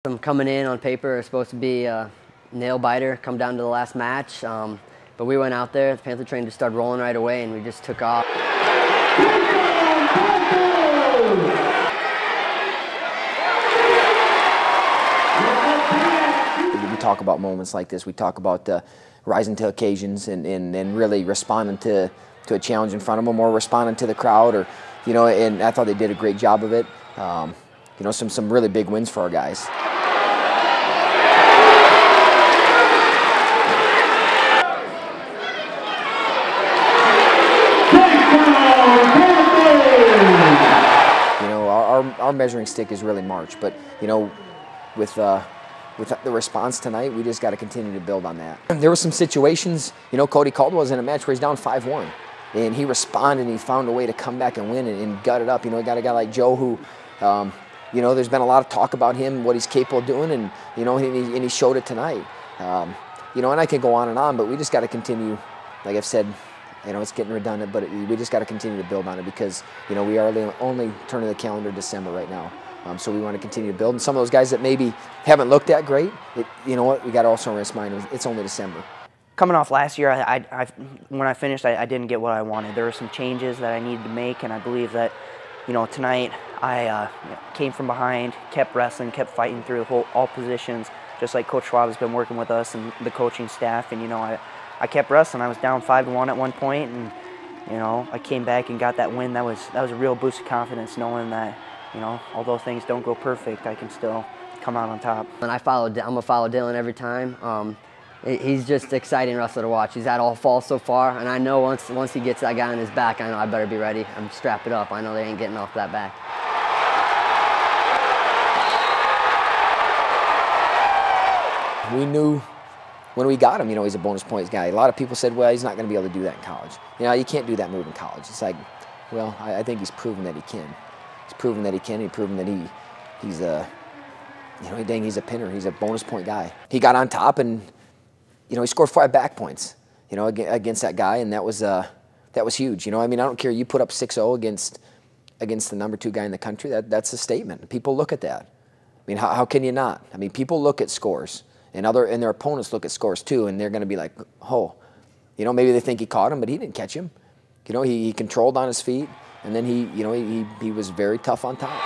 I'm coming in on paper, it's supposed to be a nail biter, come down to the last match. But we went out there, the Panther train just started rolling right away, and we just took off. We talk about moments like this. We talk about rising to occasions and really responding to a challenge in front of them, or responding to the crowd, or and I thought they did a great job of it. Some really big wins for our guys. Our measuring stick is really March, but with the response tonight, we just got to continue to build on that. There were some situations, Cody Caldwell was in a match where he's down 5-1, and he responded and he found a way to come back and win and gut it up. He got a guy like Joe who, there's been a lot of talk about him, what he's capable of doing, and and he showed it tonight. And I can go on, but we just got to continue, like I've said. It's getting redundant, but we just got to continue to build on it, because we are only turning the calendar December right now. So we want to continue to build. And some of those guys that maybe haven't looked that great, you know what? We got to also remind them it's only December. Coming off last year, when I finished, I didn't get what I wanted. There were some changes that I needed to make, and I believe that, tonight I came from behind, kept wrestling, kept fighting through all positions, just like Coach Schwab has been working with us and the coaching staff. And I kept wrestling. I was down 5-1 at one point, and I came back and got that win. That was a real boost of confidence, knowing that although things don't go perfect, I can still come out on top. And I'm gonna follow Dylan every time. He's just exciting wrestler to watch. He's had all fall so far, and I know once he gets that guy on his back, I know I better be ready. I'm strap it up. I know they ain't getting off that back. We knew when we got him, he's a bonus points guy. A lot of people said, well, he's not going to be able to do that in college. You can't do that move in college. It's like, well, I think he's proven that he can. He's proven that he can. He's proven that he's a pinner. He's a bonus point guy. He got on top, and he scored 5 back points, against that guy, and that was huge. I don't care. You put up 6-0 against the #2 guy in the country. That's a statement. People look at that. How can you not? People look at scores. And their opponents look at scores too, and they're going to be like, oh, maybe they think he caught him, but he didn't catch him. He controlled on his feet, and then he was very tough on top.